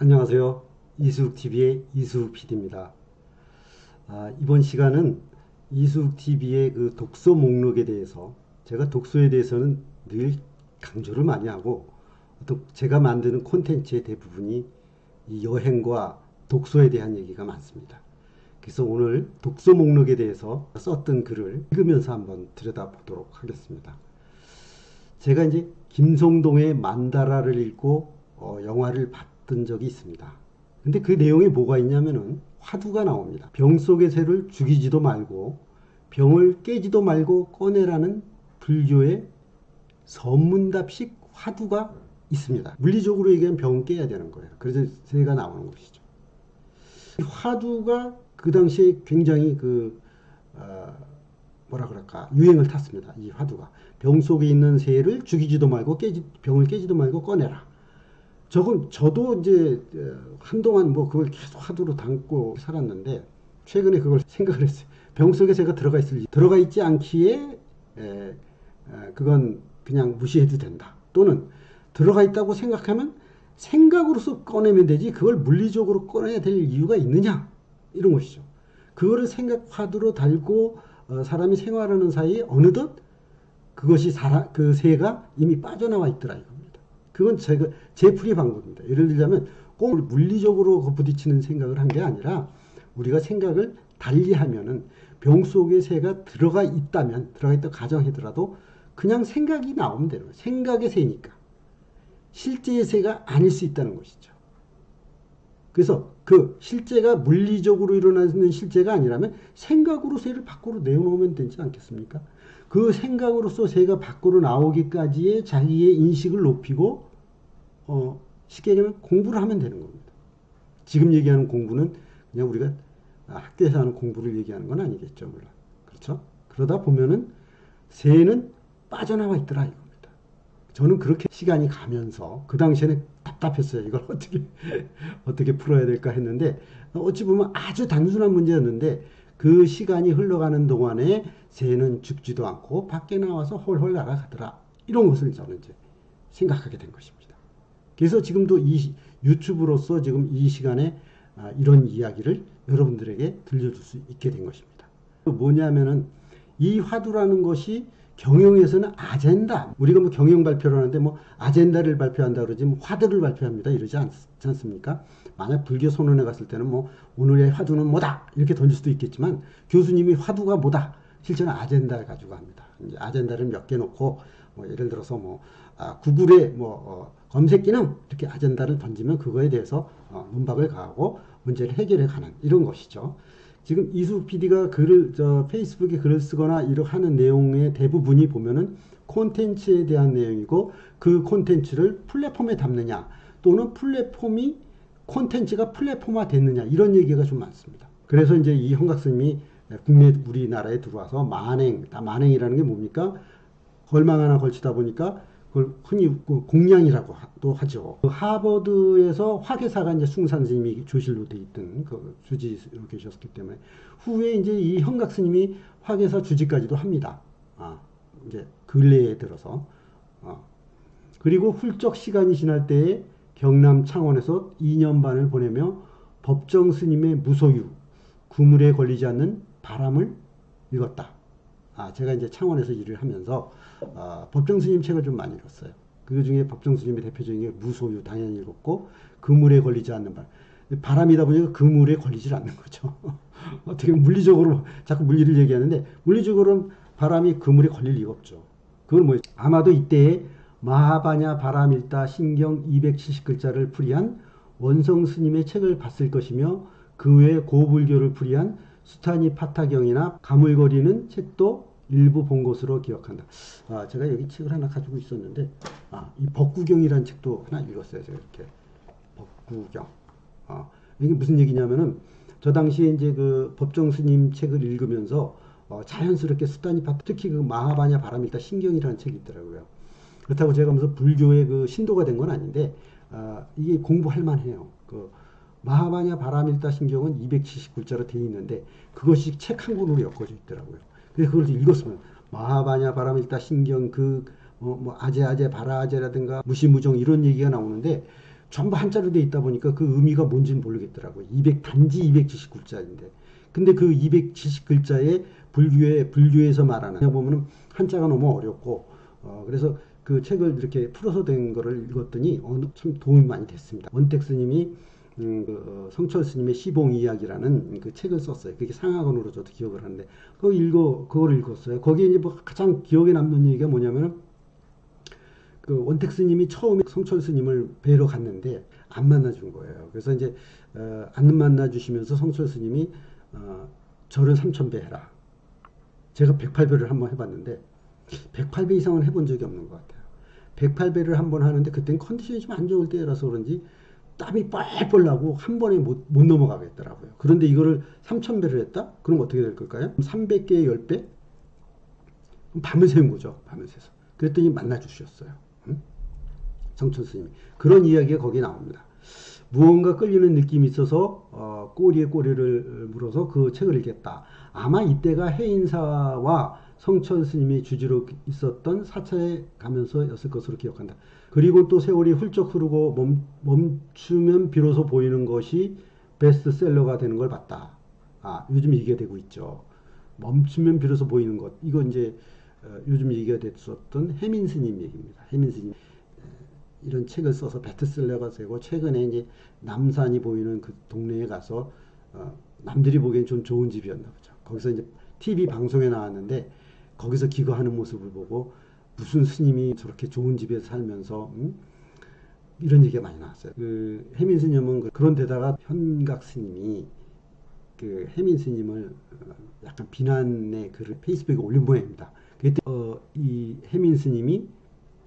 안녕하세요. 이수욱TV의 이수욱 PD입니다. 이번 시간은 이수욱TV의 그 독서 목록에 대해서 제가 독서에 대해서는 늘 강조를 많이 하고 또 제가 만드는 콘텐츠의 대부분이 이 여행과 독서에 대한 얘기가 많습니다. 그래서 오늘 독서 목록에 대해서 썼던 글을 읽으면서 한번 들여다보도록 하겠습니다. 제가 이제 김성동의 만다라를 읽고 영화를 봤던 적이 있습니다. 근데 그 내용에 뭐가 있냐면은 화두가 나옵니다. 병 속의 새를 죽이지도 말고 병을 깨지도 말고 꺼내라는 불교의 선문답식 화두가 있습니다. 물리적으로 얘기하면 병 깨야 되는 거예요. 그래서 새가 나오는 것이죠. 이 화두가 그 당시에 굉장히 뭐라 그럴까 유행을 탔습니다. 이 화두가 병 속에 있는 새를 죽이지도 말고 병을 깨지도 말고 꺼내라. 저도 이제 한동안 뭐 그걸 계속 화두로 담고 살았는데 최근에 그걸 생각을 했어요. 병 속에 새가 들어가 있지 않기에 그건 그냥 무시해도 된다. 또는 들어가 있다고 생각하면 생각으로서 꺼내면 되지 그걸 물리적으로 꺼내야 될 이유가 있느냐 이런 것이죠. 그거를 생각 화두로 달고 사람이 생활하는 사이에 어느덧 그것이 그 새가 이미 빠져나와 있더라 이겁니다. 그건 제 풀이 방법입니다. 예를 들자면 꼭 물리적으로 부딪히는 생각을 한 게 아니라 우리가 생각을 달리 하면은 병 속에 새가 들어가 있다 가정하더라도 그냥 생각이 나오면 되는 거예요. 생각의 새니까. 실제의 새가 아닐 수 있다는 것이죠. 그래서 그 실제가 물리적으로 일어나는 실제가 아니라면 생각으로 새를 밖으로 내놓으면 되지 않겠습니까? 그 생각으로서 새가 밖으로 나오기까지의 자기의 인식을 높이고 쉽게 얘기하면 공부를 하면 되는 겁니다. 지금 얘기하는 공부는 그냥 우리가 학교에서 하는 공부를 얘기하는 건 아니겠죠, 물론. 그렇죠? 그러다 보면은 새는 빠져나와 있더라 이겁니다. 저는 그렇게 시간이 가면서 그 당시에는 답답했어요. 이걸 어떻게 풀어야 될까 했는데 어찌 보면 아주 단순한 문제였는데 그 시간이 흘러가는 동안에 새는 죽지도 않고 밖에 나와서 홀홀 날아가더라. 이런 것을 저는 이제 생각하게 된 것입니다. 그래서 지금도 이 유튜브로서 지금 이 시간에 이런 이야기를 여러분들에게 들려줄 수 있게 된 것입니다. 뭐냐면은 이 화두라는 것이 경영에서는 아젠다. 우리가 뭐 경영 발표를 하는데 뭐 아젠다를 발표한다 그러지 뭐 화두를 발표합니다. 이러지 않습니까? 만약 불교 선언에 갔을 때는 뭐 오늘의 화두는 뭐다. 이렇게 던질 수도 있겠지만 교수님이 화두가 뭐다. 실제는 아젠다를 가지고 합니다. 이제 아젠다를 몇 개 놓고 뭐 예를 들어서 뭐 구글의 검색 기능 이렇게 아젠다를 던지면 그거에 대해서 문박을 가하고 문제를 해결해 가는 이런 것이죠. 지금 이수 PD가 페이스북에 글을 쓰거나 이렇게 하는 내용의 대부분이 보면은 콘텐츠에 대한 내용이고 그 콘텐츠를 플랫폼에 담느냐 또는 콘텐츠가 플랫폼화 됐느냐 이런 얘기가 좀 많습니다. 그래서 이제 이 현각스님이 우리나라에 들어와서 만행이라는 게 뭡니까? 걸망 하나 걸치다 보니까 그걸 흔히 공량이라고도 하죠. 하버드에서 화계사가 이제 숭산 스님이 조실로 돼 있던 그 주지로 계셨기 때문에 후에 이제 이 현각 스님이 화계사 주지까지도 합니다. 이제 근래에 들어서 그리고 훌쩍 시간이 지날 때에 경남 창원에서 2년 반을 보내며 법정 스님의 무소유, 그물에 걸리지 않는 바람을 읽었다. 제가 이제 창원에서 일을 하면서 법정 스님 책을 좀 많이 읽었어요. 그 중에 법정 스님의 대표적인 게 무소유 당연히 읽었고 그물에 걸리지 않는 바람이다 보니까 그물에 걸리질 않는 거죠. 어떻게 물리적으로 자꾸 물리를 얘기하는데 물리적으로는 바람이 그물에 걸릴 리가 없죠. 그건 뭐예요? 아마도 이때에 마하바냐 바람일다 신경 270글자를 풀이한 원성 스님의 책을 봤을 것이며 그 외에 고불교를 풀이한 수타니 파타경이나 가물거리는 책도 일부 본 것으로 기억한다. 제가 여기 책을 하나 가지고 있었는데, 이 법구경이라는 책도 하나 읽었어요. 제가 이렇게. 법구경. 이게 무슨 얘기냐면은, 저 당시에 이제 그 법정 스님 책을 읽으면서, 자연스럽게 특히 그 마하바냐 바람일다 신경이라는 책이 있더라고요. 그렇다고 제가 무슨 불교의 그 신도가 된 건 아닌데, 이게 공부할 만해요. 마하바냐 바람일다 신경은 270글자로 되어 있는데 그것이 책 한 권으로 엮어져 있더라고요. 그래서 그걸 읽었으면 마하바냐 바람일다 신경 아제아제 바라아제라든가 무시무정 이런 얘기가 나오는데 전부 한자로 돼 있다 보니까 그 의미가 뭔지는 모르겠더라고요. 단지 270글자인데. 근데 그 270글자에 불교에서 말하는 보면은 한자가 너무 어렵고 그래서 그 책을 이렇게 풀어서 된 거를 읽었더니 참 도움이 많이 됐습니다. 원택 스님이 성철 스님의 시봉 이야기라는 그 책을 썼어요. 그게 상하권으로 저도 기억을 하는데 그걸 읽었어요. 거기에 이제 뭐 가장 기억에 남는 얘기가 뭐냐면은 그 원택 스님이 처음에 성철 스님을 뵈러 갔는데 안 만나준 거예요. 그래서 이제 안 만나주시면서 성철 스님이 절을 3000배 해라. 제가 108배를 한번 해봤는데 108배 이상은 해본 적이 없는 것 같아요. 108배를 한번 하는데 그때는 컨디션이 좀 안 좋을 때라서 그런지 땀이 뻘뻘 나고 한 번에 못 넘어가겠더라고요. 그런데 이거를 3000배를 했다? 그럼 어떻게 될 걸까요? 300개의 10배? 밤을 새운 거죠. 밤을 새서. 그랬더니 만나주셨어요. 성철 스님이. 그런 이야기가 거기에 나옵니다. 무언가 끌리는 느낌이 있어서 꼬리에 꼬리를 물어서 그 책을 읽겠다. 아마 이때가 해인사와 성철 스님이 주지로 있었던 4차에 가면서였을 것으로 기억한다. 그리고 또 세월이 훌쩍 흐르고 멈추면 비로소 보이는 것이 베스트셀러가 되는 걸 봤다. 요즘 얘기가 되고 있죠. 멈추면 비로소 보이는 것. 이거 이제 요즘 얘기가 됐었던 해민 스님 얘기입니다. 해민 스님 이런 책을 써서 베스트셀러가 되고 최근에 이제 남산이 보이는 그 동네에 가서 남들이 보기엔 좀 좋은 집이었나 보죠. 거기서 이제 TV 방송에 나왔는데 거기서 기거하는 모습을 보고 무슨 스님이 저렇게 좋은 집에 살면서 이런 얘기가 많이 나왔어요. 그 해민 스님은 그런 데다가 현각 스님이 그 해민 스님을 약간 비난의 글을 페이스북에 올린 모양입니다. 그때 이 해민 스님이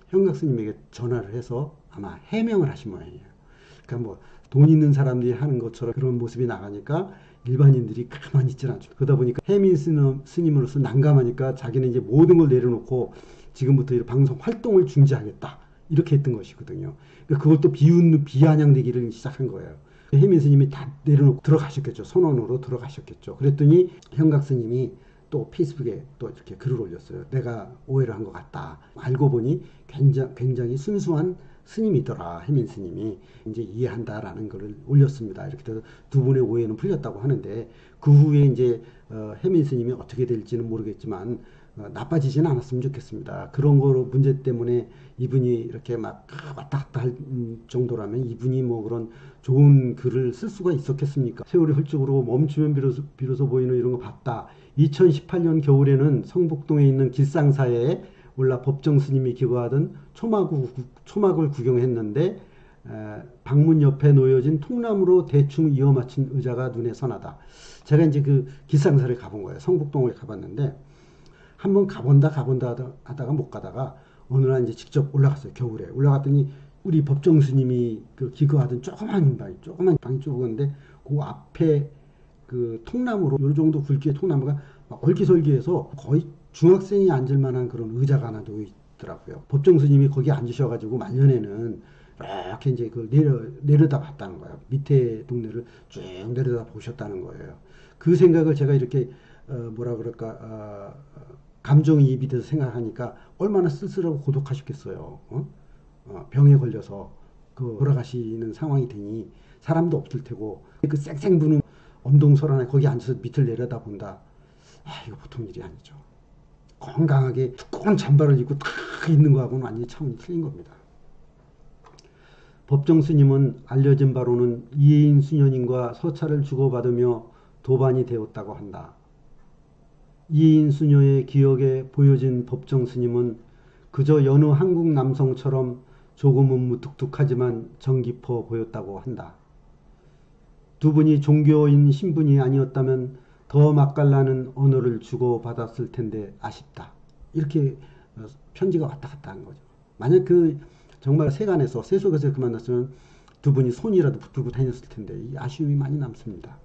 현각 스님에게 전화를 해서 아마 해명을 하신 모양이에요. 그러니까 뭐 돈 있는 사람들이 하는 것처럼 그런 모습이 나가니까 일반인들이 가만히 있질 않죠. 그러다 보니까 해민 스님으로서 난감하니까 자기는 이제 모든 걸 내려놓고 지금부터 이 방송 활동을 중지하겠다. 이렇게 했던 것이거든요. 그러니까 그걸 또 비아냥대기를 시작한 거예요. 해민 스님이 다 내려놓고 들어가셨겠죠. 선언으로 들어가셨겠죠. 그랬더니 현각 스님이 또 페이스북에 또 이렇게 글을 올렸어요. 내가 오해를 한 것 같다. 알고 보니 굉장히 순수한 스님이더라. 해민 스님이 이제 이해한다라는 글을 올렸습니다. 이렇게 돼서 두 분의 오해는 풀렸다고 하는데 그 후에 이제 해민 스님이 어떻게 될지는 모르겠지만 나빠지지는 않았으면 좋겠습니다. 그런 거로 문제 때문에 이분이 이렇게 막 왔다 갔다 할 정도라면 이분이 뭐 그런 좋은 글을 쓸 수가 있었겠습니까? 세월이 훌쩍 흐르고 멈추면 비로소 보이는 이런 거 봤다. 2018년 겨울에는 성북동에 있는 길상사에 올라 법정 스님이 기거하던 초막을 구경했는데 방문 옆에 놓여진 통나무로 대충 이어 맞춘 의자가 눈에 선하다. 제가 이제 그 길상사를 가본 거예요. 성북동을 가봤는데 한번 가본다 하다가 못 가다가 어느 날 이제 직접 올라갔어요. 겨울에 올라갔더니 우리 법정 스님이 그 기거하던 조그만 방이 좁은데 그 앞에 그 통나무로 요 정도 굵기의 통나무가 막 얼기설기해서 거의 중학생이 앉을 만한 그런 의자가 하나 놓여 있더라고요. 법정 스님이 거기 앉으셔가지고 말년에는 이렇게 이제 그걸 내려다 봤다는 거예요. 밑에 동네를 쭉 내려다 보셨다는 거예요. 그 생각을 제가 이렇게 뭐라 그럴까 감정이입이 돼서 생각하니까 얼마나 쓸쓸하고 고독하셨겠어요. 병에 걸려서 그 돌아가시는 상황이 되니 사람도 없을 테고 그 쌩쌩 부는 엄동설 안에 거기 앉아서 밑을 내려다 본다. 이거 보통 일이 아니죠. 건강하게 두꺼운 잠바를 입고 딱 있는 거하고는 완전히 차원이 틀린 겁니다. 법정 스님은 알려진 바로는 이해인 수녀님과 서찰을 주고받으며 도반이 되었다고 한다. 이해인 수녀의 기억에 보여진 법정 스님은 그저 여느 한국 남성처럼 조금은 무뚝뚝하지만 정 깊어 보였다고 한다. 두 분이 종교인 신분이 아니었다면 더 맛깔나는 언어를 주고받았을 텐데 아쉽다. 이렇게 편지가 왔다 갔다 한 거죠. 만약 그 정말 세간에서 세속에서 이렇게 만났으면 두 분이 손이라도 붙들고 다녔을 텐데 이 아쉬움이 많이 남습니다.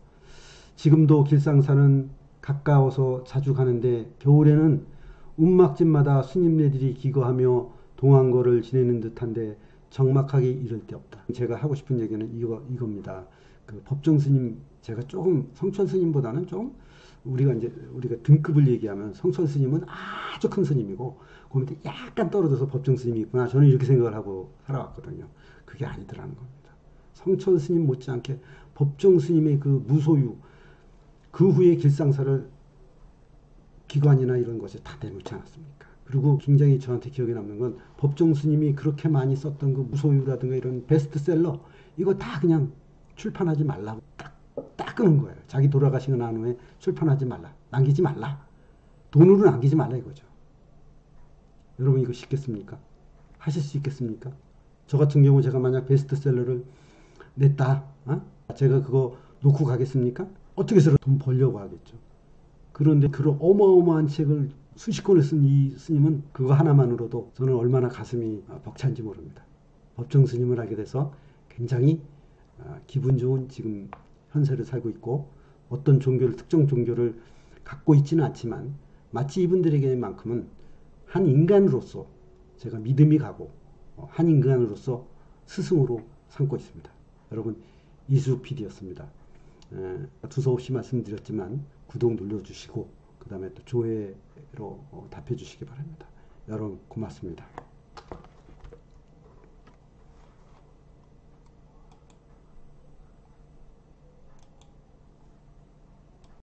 지금도 길상사는 가까워서 자주 가는데 겨울에는 움막집마다 스님네들이 기거하며 동안거를 지내는 듯한데 적막하기 이를 데 없다. 제가 하고 싶은 얘기는 이겁니다. 그 법정 스님 제가 조금 성철 스님보다는 좀 우리가 등급을 얘기하면 성철 스님은 아주 큰 스님이고 그 밑에 약간 떨어져서 법정 스님이 있구나. 저는 이렇게 생각을 하고 살아왔거든요. 그게 아니더라는 겁니다. 성천 스님 못지않게 법정 스님의 그 무소유, 그 후에 길상사를 기관이나 이런 것에 다 내놓지 않았습니까? 그리고 굉장히 저한테 기억에 남는 건 법정 스님이 그렇게 많이 썼던 그 무소유라든가 이런 베스트셀러 이거 다 그냥 출판하지 말라고 딱 끊은 거예요. 자기 돌아가시고 난 후에 출판하지 말라. 남기지 말라. 돈으로 남기지 말라 이거죠. 여러분 이거 쉽겠습니까? 하실 수 있겠습니까? 저 같은 경우 제가 만약 베스트셀러를 냈다. 제가 그거 놓고 가겠습니까? 어떻게 해서 돈 벌려고 하겠죠. 그런데 그런 어마어마한 책을 수십 권을 쓴 이 스님은 그거 하나만으로도 저는 얼마나 가슴이 벅찬지 모릅니다. 법정 스님을 하게 돼서 굉장히 기분 좋은 지금 현세를 살고 있고 어떤 종교를 특정 종교를 갖고 있지는 않지만 마치 이분들에게만큼은 한 인간으로서 제가 믿음이 가고 한 인간으로서 스승으로 삼고 있습니다. 여러분 이수욱 PD였습니다. 두서없이 말씀드렸지만 구독 눌러주시고 그 다음에 또 조회로 답해 주시기 바랍니다. 여러분 고맙습니다.